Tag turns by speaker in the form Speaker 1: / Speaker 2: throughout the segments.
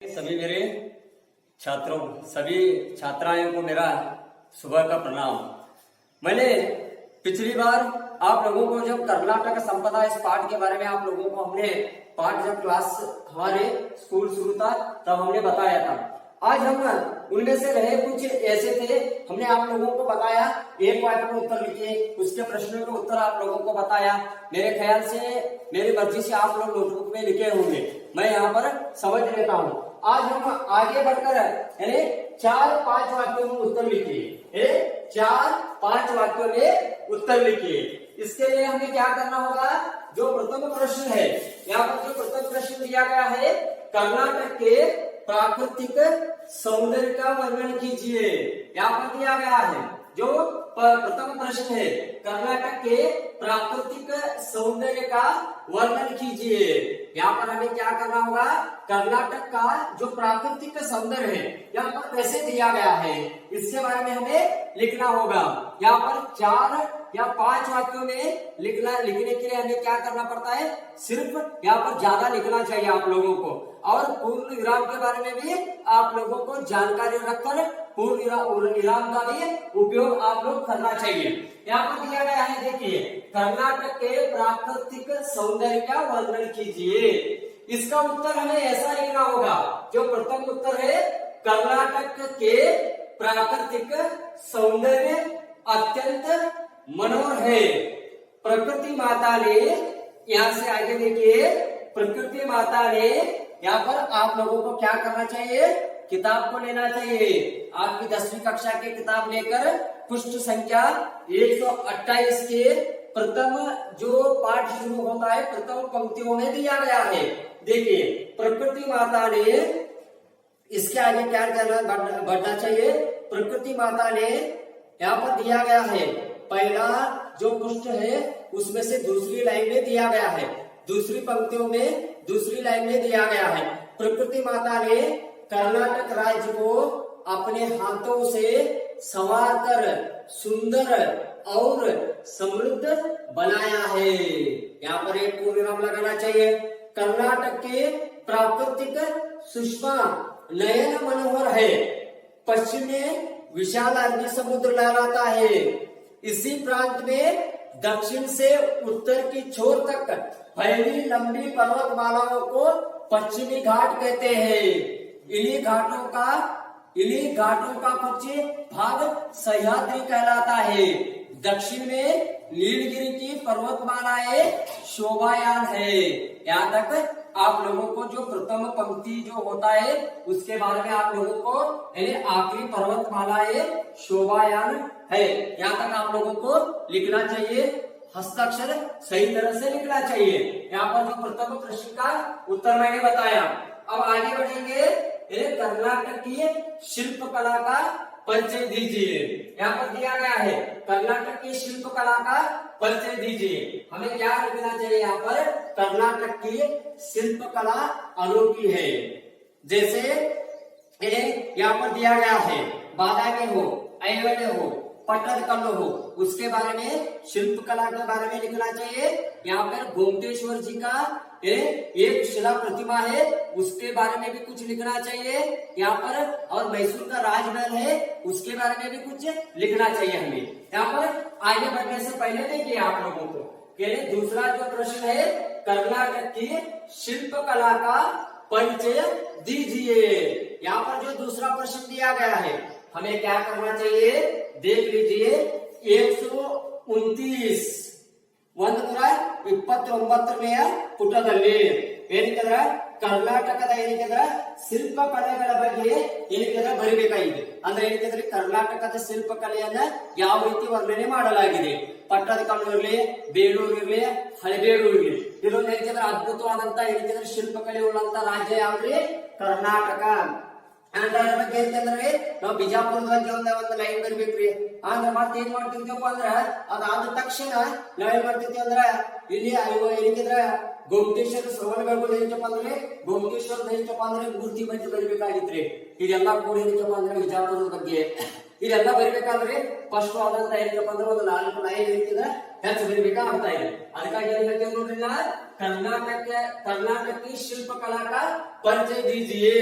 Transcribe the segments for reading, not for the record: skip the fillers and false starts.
Speaker 1: सभी मेरे छात्रों सभी छात्राओं को मेरा सुबह का प्रणाम। मैंने पिछली बार आप लोगों को जब कर्नाटक संपदा इस पाठ के बारे में आप लोगों को हमने पाठ जब क्लास हमारे स्कूल शुरू था तब हमने बताया था। आज हम उनमें से रहे कुछ ऐसे थे, हमने आप लोगों को बताया एक वाक्य का उत्तर लिखिए, उसके प्रश्नों का उत्तर आप लोगों को बताया। मेरे ख्याल से मेरी मर्जी से आप लोग नोटबुक में लिखे होंगे, मैं यहाँ पर समझ लेता हूँ। आज हम आगे बढ़कर यानी 4-5 वाक्यों में उत्तर लिखिए, 4-5 वाक्यों में उत्तर लिखिए। इसके लिए हमें क्या करना होगा, जो प्रथम प्रश्न है यहाँ पर जो प्रथम प्रश्न दिया गया है, कर्नाटक के प्राकृतिक सौंदर्य का वर्णन कीजिए। यहाँ पर दिया गया है जो प्रथम प्रश्न है, कर्नाटक के प्राकृतिक सौंदर्य का वर्णन कीजिए। यहाँ पर हमें क्या करना होगा, कर्नाटक का जो प्राकृतिक सौंदर्य है यहाँ पर कैसे दिया गया है इसके बारे में हमें लिखना होगा। यहाँ पर 4 या 5 वाक्यों में लिखने के लिए हमें क्या करना पड़ता है, सिर्फ यहाँ पर ज्यादा लिखना चाहिए आप लोगों को, और पूर्ण विराम के बारे में भी आप लोगों को जानकारी रखकर पूर्ण विराम का भी उपयोग आप लोग करना चाहिए। यहाँ पर दिया गया है, देखिए, कर्नाटक के प्राकृतिक सौंदर्य का वर्णन कीजिए। इसका उत्तर हमें ऐसा लिखना होगा, जो प्रथम उत्तर है, कर्नाटक के प्राकृतिक सौंदर्य अत्यंत मनोहर है। प्रकृति माता ने, यहाँ से आगे देखिए, प्रकृति माता ने, यहाँ पर आप लोगों को क्या करना चाहिए, किताब को लेना चाहिए। आपकी 10वीं कक्षा की किताब लेकर पृष्ठ संख्या 128 के प्रथम जो पाठ शुरू होता है प्रथम पंक्तियों में दिया गया है। देखिए, प्रकृति माता ने, इसके आगे क्या बढ़ना चाहिए, प्रकृति माता ने यहाँ पर दिया गया है, पहला जो पृष्ठ है उसमें से दूसरी लाइन में दिया गया है, दूसरी पंक्तियों में दूसरी लाइन में दिया गया है, प्रकृति माता ने कर्नाटक राज्य को अपने हाथों से संवार कर सुंदर और समृद्ध बनाया है। यहाँ पर एक पूर्ण विराम लगाना चाहिए। कर्नाटक के प्राकृतिक सुषमा नयन मनोहर है, पश्चिम में विशाल अरबी समुद्र लहराता है। इसी प्रांत में दक्षिण से उत्तर की छोर तक फैली लंबी पर्वतमालाओं को पश्चिमी घाट कहते हैं। इन्हीं घाटों का कुछ भाग सह्याद्री कहलाता है। दक्षिण में नीलगिरी की पर्वतमालाएं शोभायान है। यहाँ तक आप लोगों को जो प्रथम पंक्ति जो होता है उसके बारे में आप लोगों को आखिरी पर्वतमालाएं शोभायान है, यहाँ तक आप लोगों को लिखना चाहिए। हस्ताक्षर सही तरह से लिखना चाहिए। यहाँ पर जो प्रथम प्रश्न का उत्तर मैंने बताया। अब आगे बढ़ेंगे, कर्नाटक की शिल्प कला का परिचय दीजिए। यहाँ पर दिया गया है, कर्नाटक की शिल्प कला का परिचय दीजिए। हमें क्या लिखना चाहिए, यहाँ पर कर्नाटक की शिल्प कला अनोखी है। जैसे यहाँ पर दिया गया है, बादामी हो, ऐवड़े हो, पट्टदकल्लु हो, उसके बारे में शिल्प कला के बारे में लिखना चाहिए। यहाँ पर गोमटेश्वर जी का एक शिला प्रतिमा है, उसके बारे में भी कुछ लिखना चाहिए यहाँ पर, और मैसूर का राजमहल है उसके बारे में भी कुछ लिखना चाहिए हमें। यहाँ पर आगे बढ़ने से पहले देखिए आप लोगों को दूसरा जो प्रश्न है, कर्नाटक की शिल्प कला का परिचय दीजिए। यहाँ पर जो दूसरा प्रश्न दिया गया है हमें क्या करना चाहिए, देख लीजिए, 129 129 ನೇ ಪುಟದಲ್ಲಿ ಏನಿದೆ, ಕರ್ನಾಟಕದ ಶಿಲ್ಪಕಲೆಗಳ ಬಗ್ಗೆ ಬರೀಬೇಕಾಗಿದೆ। ಅಂದ್ರೆ ಏನಿದೆ, ಕರ್ನಾಟಕದ ಶಿಲ್ಪಕಲೆಯನ್ನ ಯಾವ ರೀತಿ ವರ್ಣನೆ ಮಾಡಲಾಗಿದೆ, ಪಟ್ಟದಕಲ್ಲು ಇರಲಿ, ಬೇಲೂರು ಇರಲಿ, ಹಳೆಬೇಲೂರು ಇರಲಿ, ಇದೊಂದು ಏನಿದೆ ಅದ್ಭುತವಾದಂತ ಏನಿದೆ ಶಿಲ್ಪಕಲೆ ಉಳ್ಳಂತ ರಾಜ್ಯ ಯಾವ್ದ್ರಿ, ಕರ್ನಾಟಕ। ಅದ್ರ ಬಗ್ಗೆ ಅಂತಂದ್ರೆ ನಾವು ಬಿಜಾಪುರದ ಬಗ್ಗೆ ಒಂದು ಲೈನ್ ಬರ್ಬೇಕ್ರಿ। ಅಂದ್ರೆ ಮತ್ತೆ ಏನ್ ಮಾಡ್ತಿರ್ತೀವಪ್ಪ ಅಂದ್ರ ಅದಾದ ತಕ್ಷಣ ನಾವೇನ್ ಮಾಡ್ತಿರ್ತೀವಿ ಅಂದ್ರ ಇಲ್ಲಿ ಏನಿದ್ರ ಗೊಮ್ಮಟೇಶ್ವರ ಶ್ರವಣ ಬೆಳಗೊಳ ಏನಪ್ಪ ಅಂದ್ರೆ ಗೊಮ್ಮಟೇಶ್ವರದ ಏನಪ್ಪ ಅಂದ್ರೆ ಮೂರ್ತಿ ಬಗ್ಗೆ ಬರಿಬೇಕಾಗಿತ್ರಿ। ಇದೆಲ್ಲ ಕೂಡ ಏನಪ್ಪ ಅಂದ್ರೆ ಬಿಜಾಪುರದ ಬಗ್ಗೆ ಇದೆಲ್ಲ ಬರಿಬೇಕಾದ್ರೆ ಫಸ್ಟ್ ಆದಂತ ಏನಪ್ಪ ಅಂದ್ರೆ ಒಂದು 4 ಲೈನ್ ಏನಿದ್ರೆ ಹೆಚ್ಚು ಬರಿಬೇಕಾಗ್ತಾ ಇದೆ। ಅದಕ್ಕಾಗಿ ಏನ್ ಹೇಳ್ತೀವಿ ನೋಡ್ರಿ, कर्नाटक की शिल्पकला का ಪರಿಚಯ दीजिए.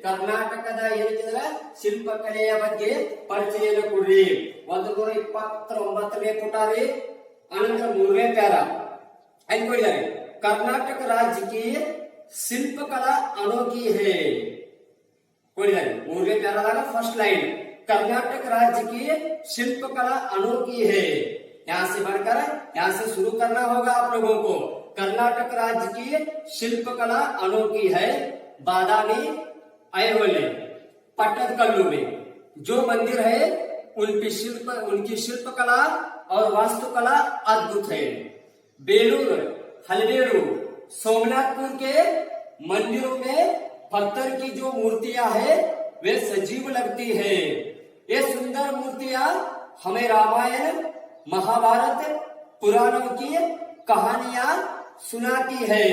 Speaker 1: ಕರ್ನಾಟಕದ ಏನಿದೆ ಶಿಲ್ಪಕಲೆಯ ಬಗ್ಗೆ ಪರಿಚಯವನ್ನು ಕೊಡ್ರಿ. 129ನೇ ಪುಟ ರೀ. ಅನಂತರ 3ನೇ ಪ್ಯಾರ ಅಲ್ಲಿ ಕೊಡಿದ್ದಾರೆ. कर्नाटक राज्य की शिल्पकला अनोखी है. ಕೊಡಿದ್ದಾರೆ 3ನೇ ಪ್ಯಾರಾದಾಗ ಫಸ್ಟ್ ಲೈನ್. कर्नाटक राज्य की शिल्पकला अनोखी है. यहाँ से बढ़कर यहाँ से शुरू करना होगा आप लोगों को. कर्नाटक राज्य की शिल्पकला अनोखी है. बादामी ऐहोले पट्टदकल्लू में जो मंदिर है उनकी शिल्पकला और वास्तुकला अद्भुत है. बेलूर हलवेरू सोमनाथपुर के मंदिरों में पत्थर की जो मूर्तियां है वे सजीव लगती है. ये सुंदर मूर्तियां हमें रामायण महाभारत पुराणों की कहानियां सुनाती है.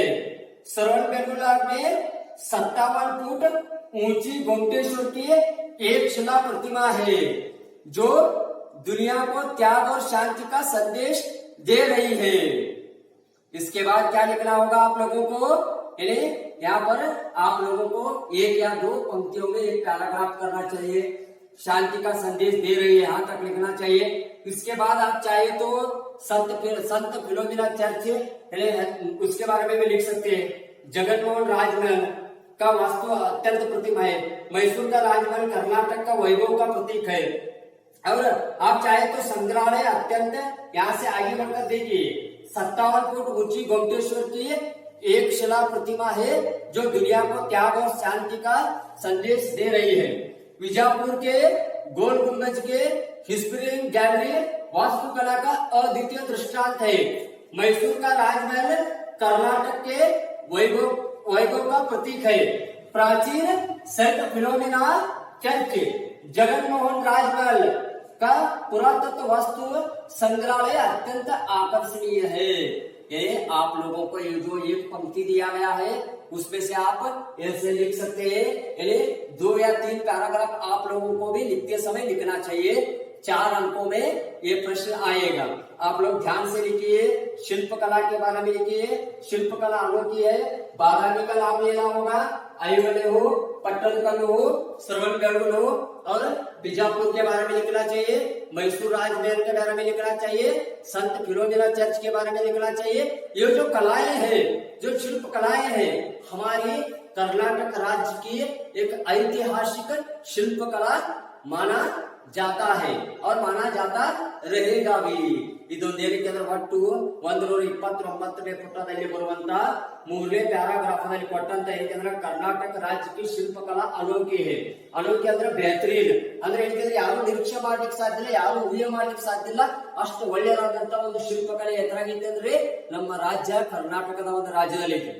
Speaker 1: श्रवणबेलगोला में 57 फुट ऊंची गोमटेश्वर की एक शिला प्रतिमा है जो दुनिया को त्याग और शांति का संदेश दे रही है. इसके बाद क्या लिखना होगा आप लोगों को? यहाँ पर आप लोगों को 1 या 2 पंक्तियों में एक पैराग्राफ करना चाहिए. शांति का संदेश दे रही है, यहाँ तक लिखना चाहिए. इसके बाद आप चाहे तो संत फिलोमिना चर्च उसके बारे में भी लिख सकते हैं. जगनमोहन राजमहल का वास्तु अत्यंत प्रतिमा है. मैसूर का राजमहल कर्नाटक का वैभव का प्रतीक है. और आप चाहे तो संग्रहालय अत्यंत यहाँ से आगे बढ़कर देखिए. 57 फुट ऊंची गोमटेश्वर की एक शिला प्रतिमा है जो दुनिया को त्याग और शांति का संदेश दे रही है. विजापुर के गोल गुंबज के हिस्टोरियन गैलरी वास्तुकला का अद्वितीय दृष्टांत है. मैसूर का राजमहल कर्नाटक के वैभव का प्रतीक है. प्राचीन सेंट फिलोमिना चर्च जगनमोहन राजमहल का पुरातत्व वस्तु संग्रहालय अत्यंत आकर्षणीय है. ये आप लोगों को ये जो एक पंक्ति दिया गया है उसमें से आप ऐसे लिख सकते हैं. 2 या 3 पैराग्राफ आप लोगों को भी लिखते समय लिखना चाहिए. 4 अंकों में ये प्रश्न आएगा. आप लोग ध्यान से लिखिए. शिल्पकला के बारे में लिखिए. शिल्पकला अनोखी है. बादामी का नाम लेना होगा. ऐहोले हो, पट्टदकल्लू हो, श्रवणबेलगोला हो और बीजापुर के बारे में लिखना चाहिए. मैसूर राजमहल के बारे में लिखना चाहिए. संत फिलोमिना चर्च के बारे में लिखना चाहिए. ये जो कलाएं हैं, जो शिल्प कलाएं हैं, हमारी कर्नाटक राज्य की एक ऐतिहासिक शिल्प कला माना जाता है और माना जाता रहेगा भी. ಇದೊಂದು ಏನಕ್ಕೆ ಅಂದ್ರೆ ಒಟ್ಟು 129ನೇ ಪುಟದಲ್ಲಿ ಬರುವಂತಹ 3ನೇ ಪ್ಯಾರಾಗ್ರಾಫ್ ನಲ್ಲಿ ಕೊಟ್ಟಂತ ಏನಂದ್ರೆ ಕರ್ನಾಟಕ ರಾಜ್ಯಕ್ಕೆ ಶಿಲ್ಪಕಲಾ ಅನೋಖಿ है. ಅನೋಖಿ ಅಂದ್ರೆ ಬೆಹತರೀನ್ ಅಂದ್ರೆ ಏನಂದ್ರೆ ಯಾರು ನಿರೀಕ್ಷೆ ಮಾಡ್ಲಿಕ್ಕೆ ಸಾಧ್ಯ ಇಲ್ಲ, ಯಾರು ಊಹೆ ಮಾಡ್ಲಿಕ್ಕೆ ಸಾಧ್ಯ ಇಲ್ಲ, ಅಷ್ಟು ಒಳ್ಳೆಯದಾದಂತ ಒಂದು ಶಿಲ್ಪಕಲೆ ಎತ್ತರಾಗೈತೆ ಅಂದ್ರೆ ನಮ್ಮ ರಾಜ್ಯ ಕರ್ನಾಟಕದ ಒಂದು ರಾಜ್ಯದಲ್ಲಿ ಐತೆ.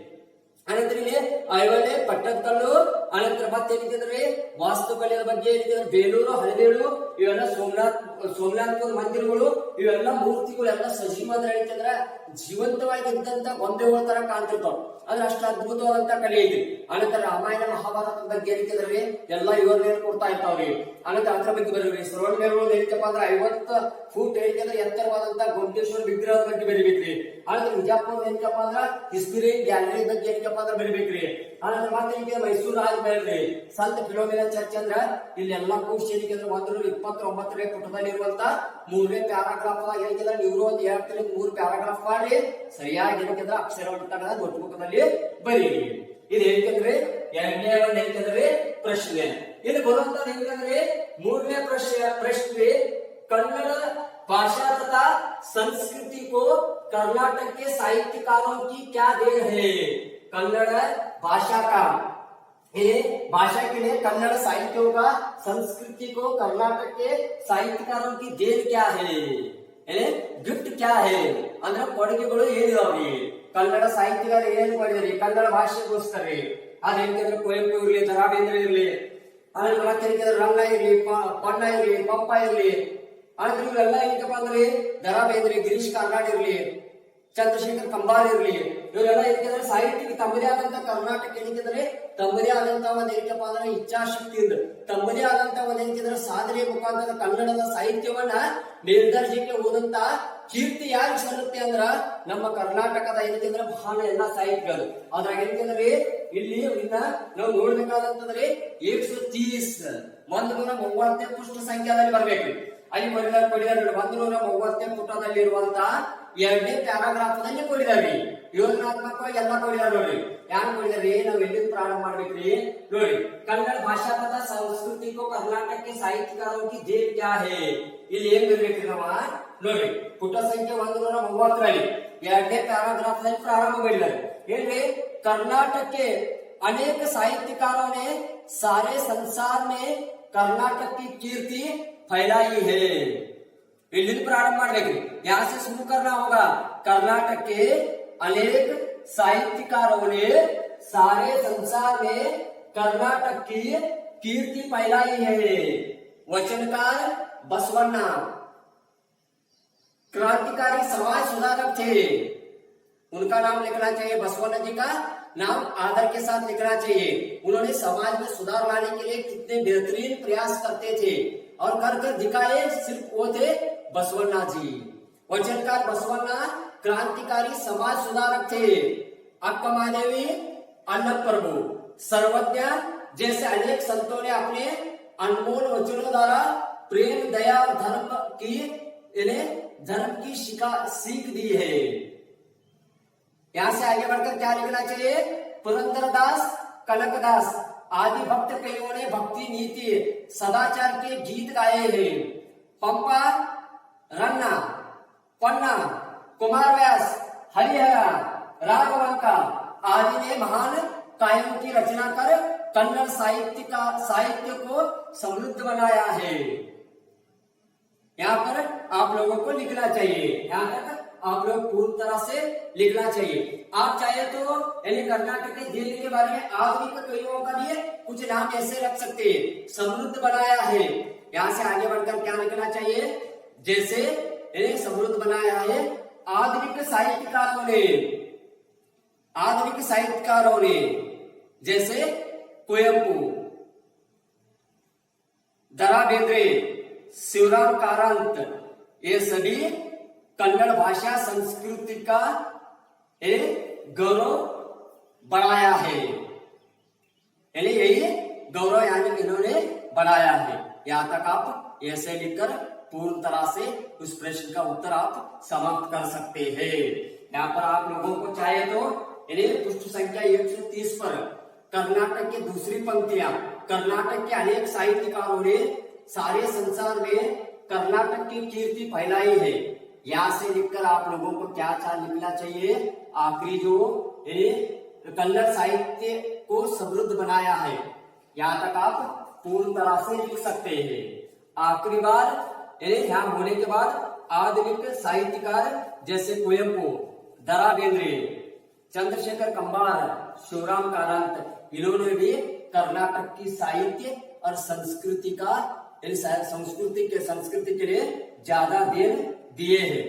Speaker 1: ಅನಂತರ ಇಲ್ಲಿ ಐಹೊಳೆ ಪಟ್ಟದಕಲ್ಲು, ಅನಂತರ ಮತ್ತೇನಿದೆ ವಾಸ್ತುಕಲೆಯ ಬಗ್ಗೆ ಏನಿದೆ ಬೇಲೂರು ಹಳಬೇಡು ಇವೆಲ್ಲ ಸೋಮನಾಥಪುರ ಮಂದಿರಗಳು ಇವೆಲ್ಲ ಮೂರ್ತಿಗಳೆಲ್ಲ ಸಜೀವ ಅಂದ್ರೆ ಜೀವಂತವಾಗಿದ್ದಂತ ಗೊಂಬೆಗಳ ತರ ಕಾಣ್ತಿರ್ತಾವ. ಅಂದ್ರೆ ಅಷ್ಟು ಅದ್ಭುತವಾದಂತ ಕಲೆ ಐತಿ. ಅನಂತರ ರಾಮಾಯಣ ಮಹಾಭಾರತದ ಬಗ್ಗೆ ಏನಿದೆ ಎಲ್ಲ ವಿವರಣೆ ಕೊಡ್ತಾ ಇರ್ತಾವ್ರಿ. ಅನಂತರ ಅದ್ರ ಬಗ್ಗೆ ಬರೀರಿ. ಶ್ರವಣಬೆಳಗೊಳ ಏನಪ್ಪಾ ಅಂದ್ರೆ 50 ಫೂಟ್ ಏನಿದೆ ಎತ್ತರವಾದಂತ ಗೋಮಟೇಶ್ವರ ವಿಗ್ರಹದ ಬಗ್ಗೆ ಬರೀಬೇಕ್ರಿ. ಅನಂತರ ವಿಜಯಪುರ ಏನಪ್ಪಾ ಅಂದ್ರ ಹಿಸ್ಟೋರಿಯನ್ ಗ್ಯಾಲರಿ ಬಗ್ಗೆ ಏನಪ್ಪಾ ಅಂದ್ರೆ ಬರೀಬೇಕ್ರಿ. ಅನಂತರ ಮತ್ತೆ ಮೈಸೂರು ರಾಜಮಹಲ್ ರೀ, ಸಂತ ಫಿಲೋಮಿನಾ ಚರ್ಚ್ ಅಂದ್ರ ಇಲ್ಲೆಲ್ಲ ಕೂರ್ಸಿ ಏನಿದೆ 129ನೇ ಪುಟದಲ್ಲಿ ಇರುವಂತ 3ನೇ ಪ್ಯಾರಾಗ್ರಾಫ್ ಏನಿದೆ ನೀವು ಒಂದು 2 3 ಪ್ಯಾರಾಗ್ರಾಫ್ ಮಾಡಿ ಸರಿಯಾಗಿ ಏನಿದೆ ಅಕ್ಷರವನ್ನು ತಗದ ನೋಟ್ಬುಕ್ನಲ್ಲಿ ಬರೀರಿ. ಇದು ಏನಂದ್ರೆ 2ನೇ ಒಂದು ಏನಂದ್ರೆ ಪ್ರಶ್ನೆ. ಇದು ಬರುವಂತ ಏನಂದ್ರೆ 3ನೇ ಪ್ರಶ್ನೆ कन्नड़ भाषा तथा संस्कृति को कर्नाटक के साहित्यकारों की क्या देन है? कन्नड़ भाषा का भाषा के लिए कन्नड़ साहित्यों का संस्कृति को कर्नाटक के साहित्यकारों की देन क्या है? ಗಿಫ್ಟ್ क्या है ಅಂದ್ರೆ ಕೊಡುಗೆಗಳು ಏನಿದಾವ್ರಿ? ಕನ್ನಡ ಸಾಹಿತ್ಯಗಾರ ಏನ್ ಮಾಡಿದ್ರಿ ಕನ್ನಡ ಭಾಷೆಗೋಸ್ಕರ? ಅದೇನಂದ್ರೆ ಕುವೆಂಪು ಇರ್ಲಿ, ದ ರಾ ಬೇಂದ್ರೆ ಇರ್ಲಿ, ಆದ್ರೆ ಮತ್ತೆ ರಂಗ ಇರ್ಲಿ, ಪಣ್ಣ ಇರ್ಲಿ, ಪಪ್ಪ ಇರ್ಲಿ, ಆದ್ರೆ ಇವೆಲ್ಲ ಏನಪ್ಪಾ ಅಂದ್ರೆ ದ ರಾ ಬೇಂದ್ರೆ, ಗಿರೀಶ್ ಕಾರ್ನಾಡ್ ಇರ್ಲಿ, ಚಂದ್ರಶೇಖರ್ ಕಂಬಾರ್ ಇರ್ಲಿ, ಇವರೆಲ್ಲ ಏನಕ್ಕೆ ಸಾಹಿತ್ಯಕ್ಕೆ ತಮ್ಮದೇ ಆದಂತ ಕರ್ನಾಟಕ ಏನಕ್ಕಿದ್ರೆ ತಮ್ಮದೇ ಆದಂತ ಒಂದು ಏನಕ್ಕಪ್ಪ ಅಂದ್ರೆ ಇಚ್ಛಾಶಕ್ತಿ ಇದ್ದು ತಮ್ಮದೇ ಆದಂತ ಒಂದು ಏನಕ್ಕಿದ್ರೆ ಸಾಧನೆ ಮುಖಾಂತರ ಕನ್ನಡದ ಸಾಹಿತ್ಯವನ್ನ ಮೇಲ್ದರ್ಜೆಗೆ ಓದಂತ ಕೀರ್ತಿ ಯಾರಿಗೆ ಸಲ್ಲುತ್ತೆ ಅಂದ್ರ ನಮ್ಮ ಕರ್ನಾಟಕದ ಏನಕ್ಕಿದ್ರೆ ಬಹಳ ಎಲ್ಲಾ ಸಾಹಿತ್ಯಗಳು ಅದ್ರಾಗ ಏನಕ್ಕಿದ್ರೆ ಇಲ್ಲಿ ನಾವು ನೋಡ್ಬೇಕಾದಂತಂದ್ರೆ 130 130 ಪುಷ್ಟ ಸಂಖ್ಯಾದಲ್ಲಿ ಬರ್ಬೇಕು. ಅಲ್ಲಿ ಕೊಡಿದಾರೆ 130 ಪುಟದಲ್ಲಿ ಇರುವಂತಹ 2ನೇ ಪ್ಯಾರಾಗ್ರಾಫ್ ದಲ್ಲಿ ಕೊಡಿದಾರೆ. ಯೋಜನಾತ್ಮಕವಾಗಿ ಎಲ್ಲ ಕೊಡಿದಾರೆ ನೋಡ್ರಿ. ಯಾರು ಕೊಡಿದಾರೆ ನಾವ್ ಎಲ್ಲಿಂದ ಪ್ರಾರಂಭ ಮಾಡ್ಬೇಕ್ರಿ ನೋಡಿ. ಕನ್ನಡ ಭಾಷಾ ತथा संस्कृति को कर्नाटक के साहित्यकारों की देन क्या है ಇಲ್ಲಿ ಏನ್ ಬರ್ಬೇಕ್ರಿ ನಾವ ನೋಡ್ರಿ. ಪುಟ ಸಂಖ್ಯೆ 130 ರಲ್ಲಿ 2ನೇ ಪ್ಯಾರಾಗ್ರಾಫ್ ನಲ್ಲಿ ಪ್ರಾರಂಭ ಮಾಡಿದ್ದಾರೆ. ಏನ್ರಿ कर्नाटक के अनेक साहित्यकारों ने सारे संसार में कर्नाटक की कीर्ति फैलाई है. इलिंद प्रारंभ ಮಾಡ್ಬೇಕ್ರಿ. यहाँ से शुरू करना होगा. कर्नाटक के अनेक साहित्यकारों ने सारे संसार में कर्नाटक की कीर्ति फैलाई है. वचनकार बसवण्णा क्रांतिकारी समाज सुधारक थे. उनका नाम लिखना चाहिए. बसवण्णा जी का नाम आदर के साथ लिखना चाहिए. उन्होंने समाज में सुधार लाने के लिए कितने बेहतरीन प्रयास करते थे और कर दिखाए. सिर्फ वो थे बसवण्णा जी. वचनकार बसवण्णा क्रांतिकारी समाज सुधारक थे. अक्का महादेवी, अन्नम प्रभु, सर्वज्ञ जैसे अनेक संतों ने अपने अनमोल वचनों द्वारा प्रेम, दया और धर्म की सीख दी है. यहां से आगे बढ़कर क्या लिखना चाहिए. पुरंदरदास, कनकदास आदि भक्त कवियों ने भक्ति, नीति, सदाचार के गीत गाए हैं. पंपा, रन्ना, पन्ना, कुमार व्यास, हरिहरा, राघवंका आदि ने महान काव्यों की रचना कर कन्नड़ साहित्य को समृद्ध बनाया है. यहाँ पर आप लोगों को लिखना चाहिए. यहाँ तक आप लोग पूर्ण तरह से लिखना चाहिए. आप चाहे तो कर्नाटक के जेल के बारे में आधुनिक कवियों का लिए कुछ नाम ऐसे रख सकते हैं. समृद्ध बनाया है. यहाँ से आगे बढ़कर क्या लिखना चाहिए. जैसे समृद्ध बनाया है आधुनिक साहित्यकारों ने जैसे कुवेंपु, दरा बेंद्रे, शिवराम कारंत ये सभी कन्नड़ भाषा संस्कृति का एक गौरव बढ़ाया है. यही गौरव यानी इन्होंने बढ़ाया है. यहाँ तक आप ऐसे लिखकर पूर्ण तरह से उस प्रश्न का उत्तर आप समाप्त कर सकते हैं. यहाँ पर आप लोगों को चाहे तो पृष्ठ संख्या 130 पर कर्नाटक की दूसरी पंक्तियां. कर्नाटक के अनेक साहित्यकारों ने सारे संसार में कर्नाटक की कीर्ति फैलाई है. यहाँ से लिखकर आप लोगों को क्या लिखना चाहिए. आखिरी जो कन्नड़ साहित्य को समृद्ध बनाया है. यहाँ तक आप पूर्ण तरह से लिख सकते हैं. आखिरी बार यहाँ होने के बाद आधुनिक साहित्यकार जैसे कुवेंपु, दरा बेंद्रे, चंद्रशेखर कंबार, शिवराम कारंत इन्होंने भी कर्नाटक की साहित्य और संस्कृति के लिए ज्यादा देन दिए हैं.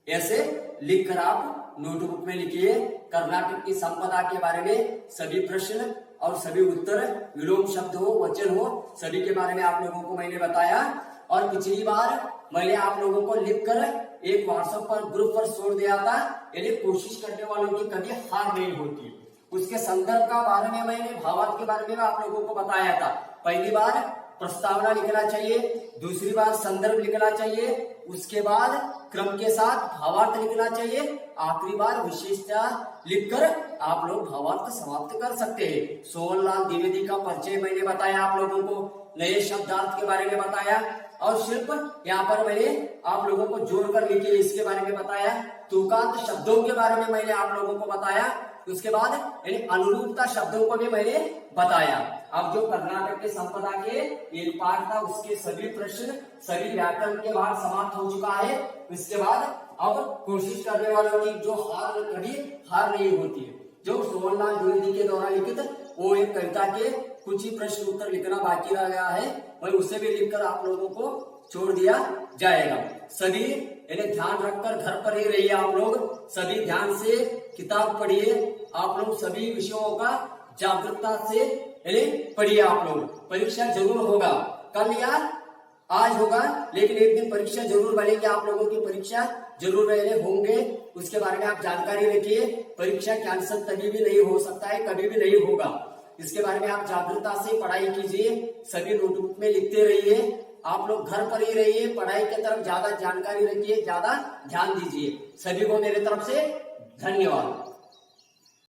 Speaker 1: ऐसे लिखकर आप नोटबुक में लिखिए. कर्नाटक की संपदा के बारे में सभी प्रश्न और सभी उत्तर, विलोम शब्द हो, वचन हो, सभी के बारे में आप लोगों को मैंने बताया. और पिछली बार मैंने आप लोगों को लिखकर एक व्हाट्सएप पर ग्रुप पर छोड़ दिया था. यानी कोशिश करने वालों की कभी हार नहीं होती. उसके संदर्भ का बारे में मैंने भावार्थ के बारे में आप लोगों को बताया था. पहली बार प्रस्तावना लिखना चाहिए, दूसरी बार संदर्भ लिखना चाहिए, उसके बाद क्रम के साथ भावार्थ लिखना चाहिए, आखिरी बार विशेषता लिखकर आप लोग भावार्थ समाप्त कर सकते हैं. सोहनलाल द्विवेदी का परिचय मैंने बताया आप लोगों को, नए शब्दार्थ के बारे में बताया और शिल्प यहाँ पर मैंने आप लोगों को जोड़कर लिखिए इसके बारे में बताया. तुकांत शब्दों के बारे में मैंने आप लोगों को बताया. उसके बाद अनुरूपता शब्दों को भी मैंने बताया. अब जो कर्नाटक के संपदा के एक पाठ था उसके सभी प्रश्न, सभी व्याकरण के बाद समाप्त हो चुका है. इसके बाद अब कोशिश करने वालों की जो कभी हार नहीं होती है. जो सोहनलाल द्विवेदी के द्वारा लिखित वो एक कविता के कुछ ही प्रश्न उत्तर लिखना बाकी रह गया है, वही उसे भी लिखकर आप लोगों को छोड़ दिया जाएगा. सभी ध्यान रखकर घर पर ही रहिए. आप लोग सभी ध्यान से किताब पढ़िए, आप लोग सभी विषयों का जागरूकता से पढ़िए। आप लोग परीक्षा जरूर होगा, कल या आज होगा, लेकिन एक दिन परीक्षा जरूर बनेगी। आप लोगों की परीक्षा जरूर होंगे, उसके बारे में आप जानकारी रखिए। परीक्षा कैंसिल तभी भी नहीं हो सकता है, कभी भी नहीं होगा। इसके बारे में आप जागरूकता से पढ़ाई कीजिए, सभी नोटबुक में लिखते रहिए। आप लोग घर पर ही रहिए, पढ़ाई की तरफ ज्यादा जानकारी रखिए, ज्यादा ध्यान दीजिए। सभी को मेरे तरफ से धन्यवाद।